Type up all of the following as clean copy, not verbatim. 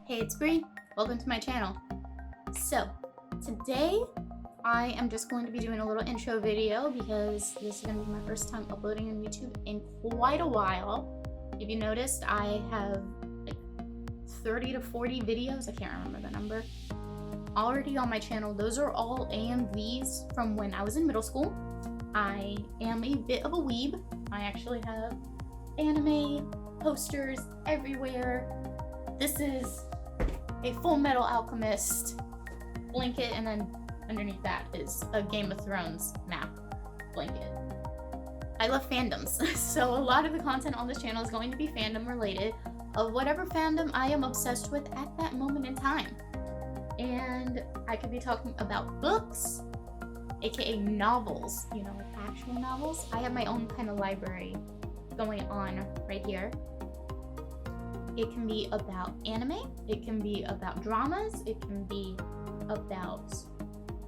Hey, it's Bree. Welcome to my channel. So, today I am just going to be doing a little intro video because this is going to be my first time uploading on YouTube in quite a while. If you noticed, I have like 30 to 40 videos, I can't remember the number, already on my channel. Those are all AMVs from when I was in middle school. I am a bit of a weeb. I actually have anime posters everywhere. This is a Full Metal Alchemist blanket, and then underneath that is a Game of Thrones map blanket. I love fandoms, so a lot of the content on this channel is going to be fandom related of whatever fandom I am obsessed with at that moment in time. And I could be talking about books, aka novels, you know, like actual novels. I have my own kind of library going on right here. It can be about anime, it can be about dramas, it can be about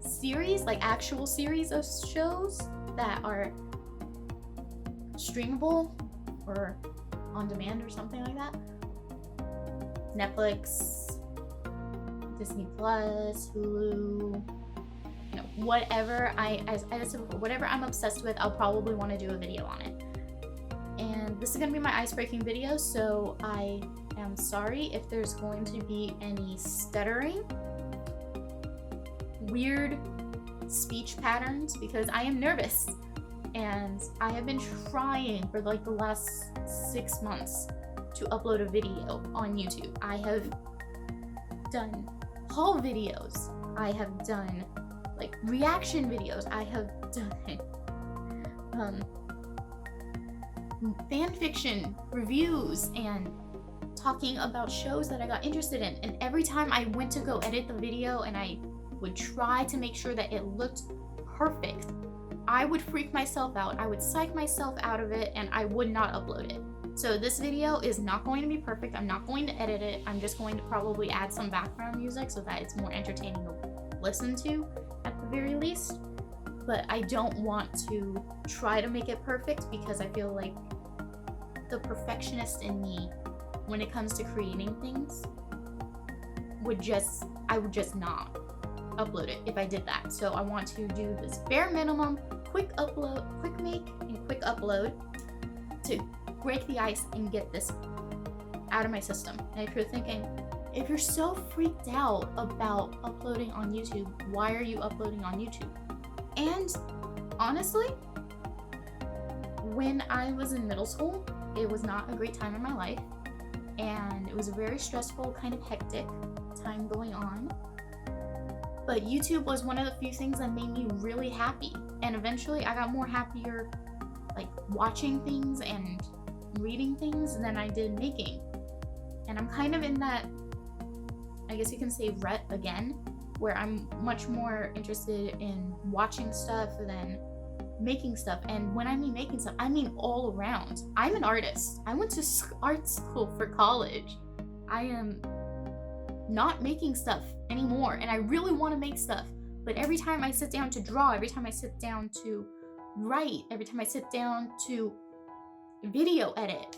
series, like actual series of shows that are streamable or on demand or something like that. Netflix, Disney Plus, Hulu, you know, whatever as I said before, whatever I'm obsessed with, I'll probably want to do a video on it. And this is going to be my ice-breaking video, so I am sorry if there's going to be any stuttering, weird speech patterns, because I am nervous. And I have been trying for like the last 6 months to upload a video on YouTube. I have done haul videos, I have done like reaction videos, I have done fan fiction reviews and talking about shows that I got interested in. And every time I went to go edit the video and I would try to make sure that it looked perfect, I would freak myself out, I would psych myself out of it, and I would not upload it. So this video is not going to be perfect. I'm not going to edit it. I'm just going to probably add some background music so that it's more entertaining to listen to at the very least. But I don't want to try to make it perfect because I feel like the perfectionist in me, when it comes to creating things, I would just not upload it if I did that. So I want to do this bare minimum, quick make and quick upload to break the ice and get this out of my system. And if you're thinking, if you're so freaked out about uploading on YouTube, why are you uploading on YouTube? And honestly, when I was in middle school, it was not a great time in my life, and it was a very stressful, kind of hectic time going on. But YouTube was one of the few things that made me really happy, and eventually I got more happier like watching things and reading things than I did making. And I'm kind of in that, I guess you can say, rut again, where I'm much more interested in watching stuff than making stuff. And when I mean making stuff, I mean all around. I'm an artist. I went to art school for college. I am not making stuff anymore, and I really want to make stuff. But every time I sit down to draw, every time I sit down to write, every time I sit down to video edit,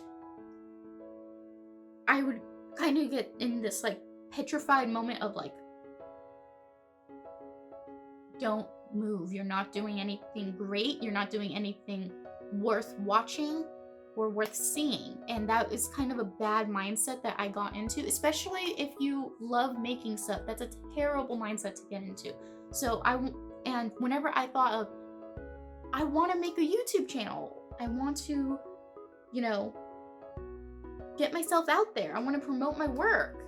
I would kind of get in this like petrified moment of like, don't move, you're not doing anything great, you're not doing anything worth watching or worth seeing. And that is kind of a bad mindset that I got into, especially if you love making stuff. That's a terrible mindset to get into. So and whenever I thought of, I want to make a YouTube channel, I want to, you know, get myself out there, I want to promote my work,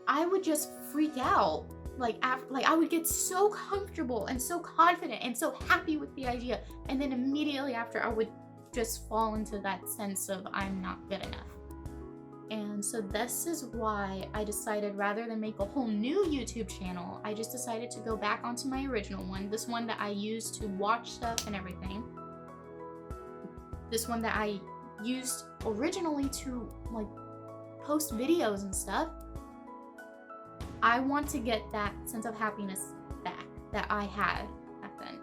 I would just freak out. Like I would get so comfortable and so confident and so happy with the idea, and then immediately after I would just fall into that sense of I'm not good enough. And so this is why I decided, rather than make a whole new YouTube channel, I just decided to go back onto my original one, this one that I used to watch stuff and everything, this one that I used originally to like post videos and stuff. I want to get that sense of happiness back that I had back then,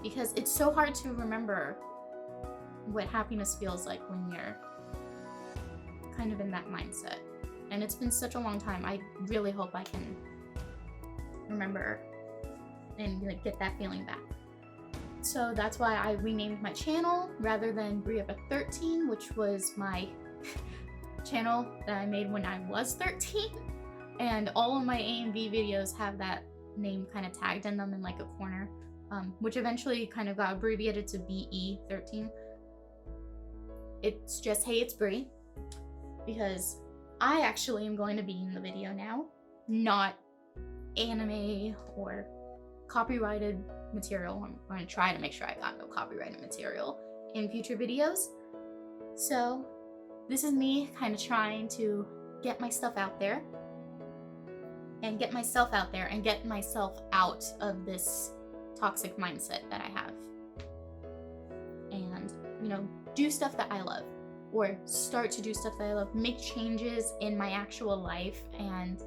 because it's so hard to remember what happiness feels like when you're kind of in that mindset. And it's been such a long time. I really hope I can remember and like get that feeling back. So that's why I renamed my channel rather than Bree of a 13, which was my channel that I made when I was 13. And all of my A and B videos have that name kind of tagged in them in like a corner, which eventually kind of got abbreviated to BE13. It's just, hey, it's Bree, because I actually am going to be in the video now, not anime or copyrighted material. I'm going to try to make sure I got no copyrighted material in future videos. So this is me kind of trying to get my stuff out there and get myself out there and get myself out of this toxic mindset that I have. And, you know, do stuff that I love, or start to do stuff that I love, make changes in my actual life, and,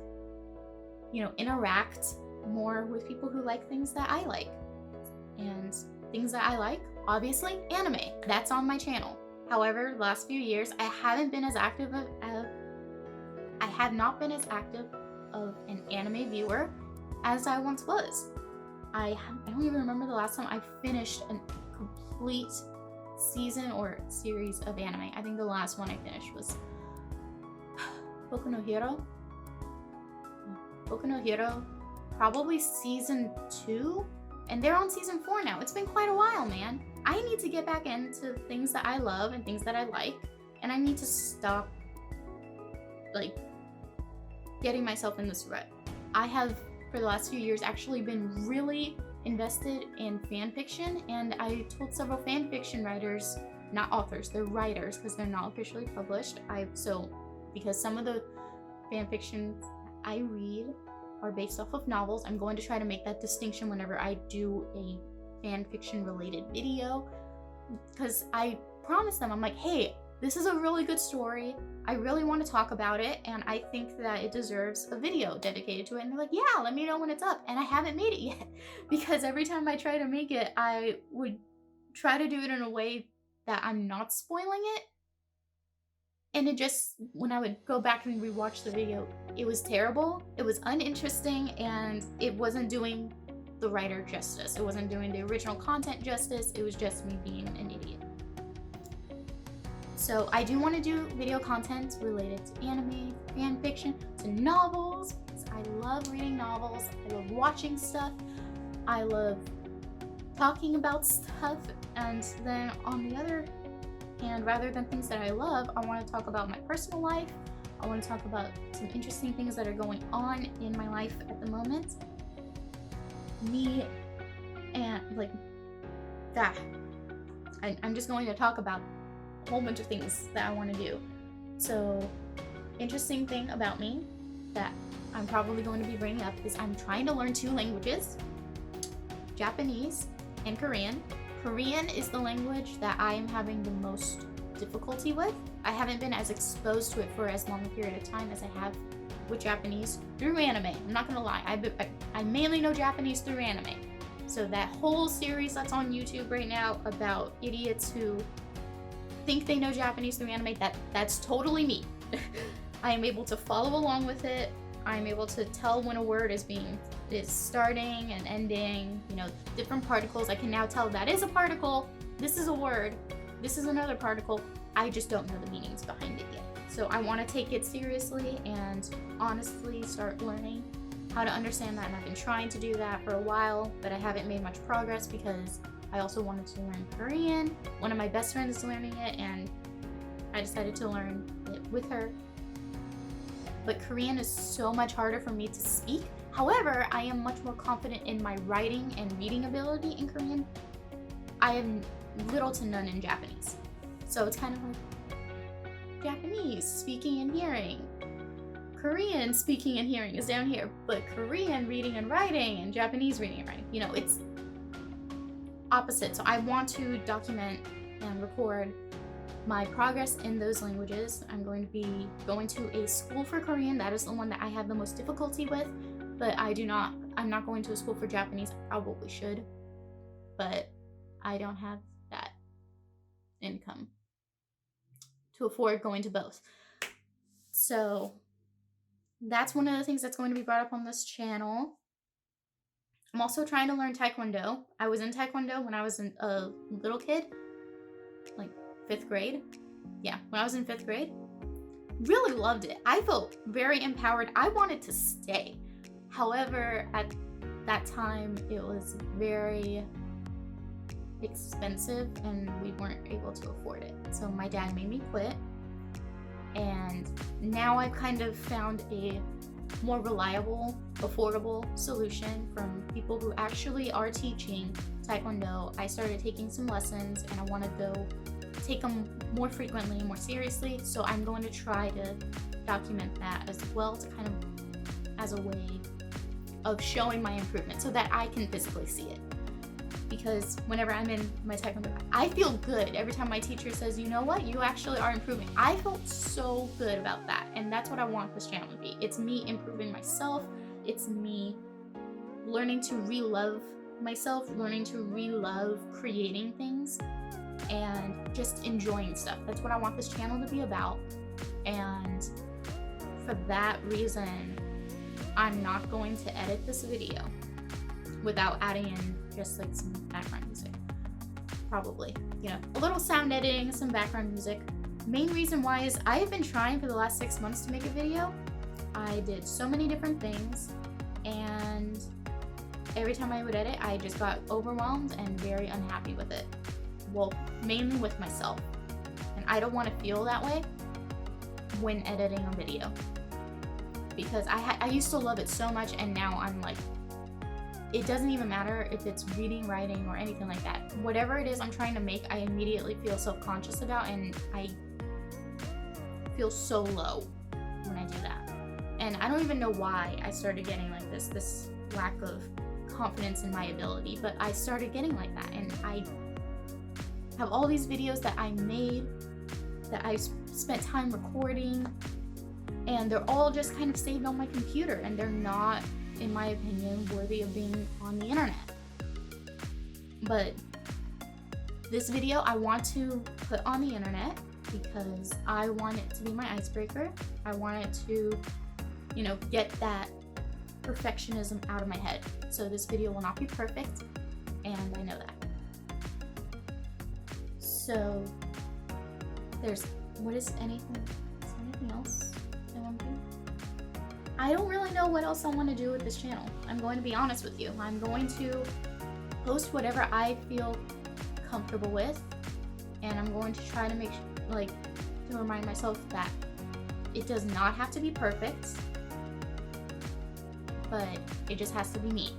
you know, interact more with people who like things that I like. And things that I like, obviously, anime. That's on my channel. However, the last few years, I have not been as active of an anime viewer as I once was. I don't even remember the last time I finished a complete season or series of anime. I think the last one I finished was Boku no Hero. Boku no Hero, probably season 2, and they're on season 4 now. It's been quite a while, man. I need to get back into things that I love and things that I like, and I need to stop like getting myself in this rut. I have, for the last few years, actually been really invested in fan fiction, and I told several fan fiction writers, not authors, they're writers because they're not officially published. Because some of the fan fictions I read are based off of novels, I'm going to try to make that distinction whenever I do a fan fiction related video, because I promised them, I'm like, hey, this is a really good story. I really want to talk about it, and I think that it deserves a video dedicated to it. And they're like, yeah, let me know when it's up. And I haven't made it yet, because every time I try to make it, I would try to do it in a way that I'm not spoiling it. And it just, when I would go back and rewatch the video, it was terrible, it was uninteresting, and it wasn't doing the writer justice. It wasn't doing the original content justice. It was just me being an idiot. So I do want to do video content related to anime, fan fiction, to novels, because I love reading novels. I love watching stuff. I love talking about stuff. And then on the other hand, rather than things that I love, I want to talk about my personal life. I want to talk about some interesting things that are going on in my life at the moment. Me and like that. I'm just going to talk about a whole bunch of things that I want to do. So, interesting thing about me that I'm probably going to be bringing up is I'm trying to learn 2 languages, Japanese and Korean. Korean is the language that I am having the most difficulty with. I haven't been as exposed to it for as long a period of time as I have with Japanese through anime. I'm not gonna lie, I mainly know Japanese through anime. So that whole series that's on YouTube right now about idiots who think they know Japanese through anime, that's totally me. I am able to follow along with it. I'm able to tell when a word is starting and ending, you know, different particles. I can now tell that is a particle, this is a word, this is another particle. I just don't know the meanings behind it yet. So I want to take it seriously and honestly start learning how to understand that, and I've been trying to do that for a while, but I haven't made much progress because I also wanted to learn Korean. One of my best friends is learning it, and I decided to learn it with her. But Korean is so much harder for me to speak. However, I am much more confident in my writing and reading ability in Korean. I have little to none in Japanese. So it's kind of like Japanese speaking and hearing. Korean speaking and hearing is down here, but Korean reading and writing and Japanese reading and writing, you know, it's opposite. So I want to document and record my progress in those languages. I'm going to be going to a school for Korean. That is the one that I have the most difficulty with, but I'm not going to a school for Japanese. I probably should, but I don't have that income to afford going to both. So that's one of the things that's going to be brought up on this channel. I'm also trying to learn Taekwondo. I was in Taekwondo when I was a little kid, like 5th grade. Yeah, when I was in 5th grade. Really loved it. I felt very empowered. I wanted to stay. However, at that time, it was very expensive and we weren't able to afford it. So my dad made me quit. And now I've kind of found a more reliable, affordable solution from people who actually are teaching Taekwondo. I started taking some lessons and I want to go take them more frequently, more seriously. So I'm going to try to document that as well, to kind of as a way of showing my improvement so that I can physically see it. Because whenever I'm in my Taekwondo, I feel good every time my teacher says, you know what, you actually are improving. I felt so good about that. And that's what I want this channel to be. It's me improving myself. It's me learning to re-love myself, learning to re-love creating things, and just enjoying stuff. That's what I want this channel to be about. And for that reason, I'm not going to edit this video without adding in just like some background music. Probably, you know, a little sound editing, some background music. Main reason why is I have been trying for the last 6 months to make a video. I did so many different things, and every time I would edit, I just got overwhelmed and very unhappy with it. Well, mainly with myself. And I don't want to feel that way when editing a video. Because I used to love it so much, and now I'm like, it doesn't even matter if it's reading, writing, or anything like that. Whatever it is I'm trying to make, I immediately feel self-conscious about, and I feel so low when I do that. And I don't even know why I started getting like this lack of confidence in my ability, but I started getting like that. And I have all these videos that I made, that I spent time recording, and they're all just kind of saved on my computer, and they're not, in my opinion, worthy of being on the internet. But this video I want to put on the internet because I want it to be my icebreaker. I want it to, you know, get that perfectionism out of my head. So this video will not be perfect, and I know that. So there's, is anything else I want to do? I don't really know what else I want to do with this channel. I'm going to be honest with you. I'm going to post whatever I feel comfortable with, and I'm going to try to make to remind myself that it does not have to be perfect, but it just has to be me.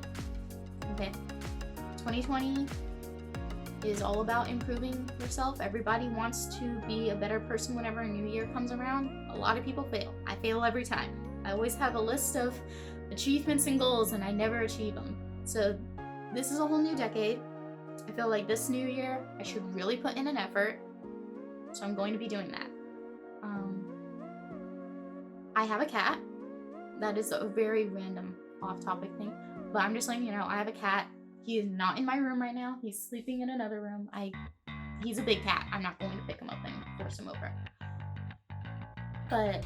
Okay? 2020 is all about improving yourself. Everybody wants to be a better person whenever a new year comes around. A lot of people fail. I fail every time. I always have a list of achievements and goals, and I never achieve them. So this is a whole new decade. I feel like this new year I should really put in an effort. So I'm going to be doing that. I have a cat. That is a very random off-topic thing, but I'm just letting you know, I have a cat. He is not in my room right now. He's sleeping in another room. He's a big cat. I'm not going to pick him up and force him over. But,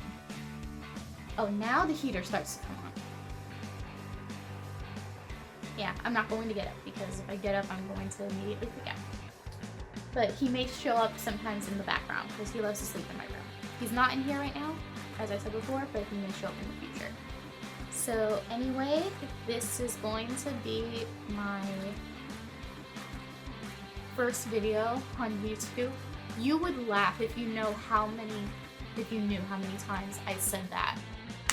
oh, now the heater starts to come on. Yeah, I'm not going to get up, because if I get up, I'm going to immediately freak out. But he may show up sometimes in the background, because he loves to sleep in my room. He's not in here right now, as I said before, but he may show up in the future. So anyway, this is going to be my first video on YouTube. You would laugh if you knew how many times I said that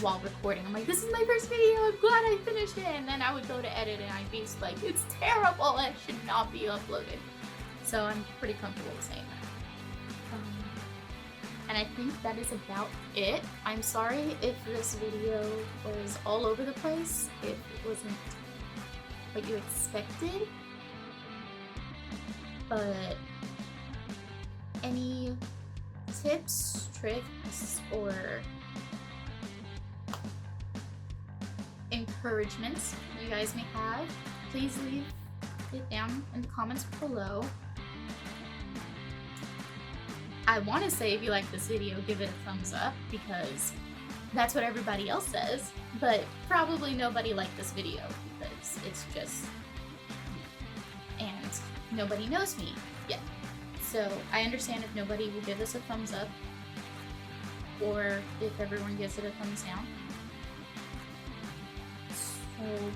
while recording. I'm like, this is my first video, I'm glad I finished it. And then I would go to edit and I'd be like, it's terrible, it should not be uploaded. So I'm pretty comfortable with saying that. And I think that is about it. I'm sorry if this video was all over the place, if it wasn't what you expected. But any tips, tricks, or encouragements you guys may have, please leave it down in the comments below. I want to say, if you like this video, give it a thumbs up, because That's what everybody else says, but probably nobody liked this video because it's just me. And nobody knows me yet. So I understand if nobody will give this a thumbs up or if everyone gives it a thumbs down. So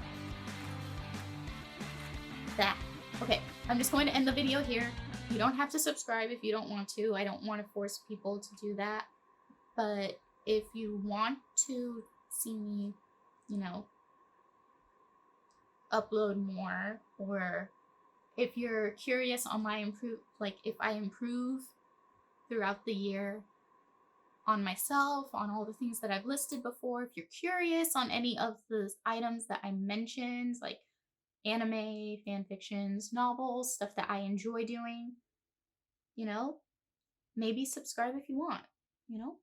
that. Okay, I'm just going to end the video here. You don't have to subscribe if you don't want to. I don't want to force people to do that. But if you want to see me, you know, upload more, or if you're curious on my if I improve throughout the year on myself, on all the things that I've listed before, if you're curious on any of the items that I mentioned, like anime, fan fictions, novels, stuff that I enjoy doing, you know, maybe subscribe if you want, you know?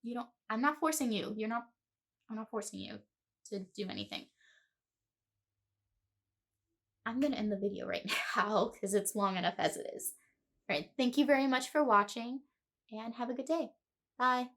You don't I'm not forcing you. I'm not forcing you to do anything. I'm going to end the video right now because it's long enough as it is. All right, thank you very much for watching and have a good day. Bye.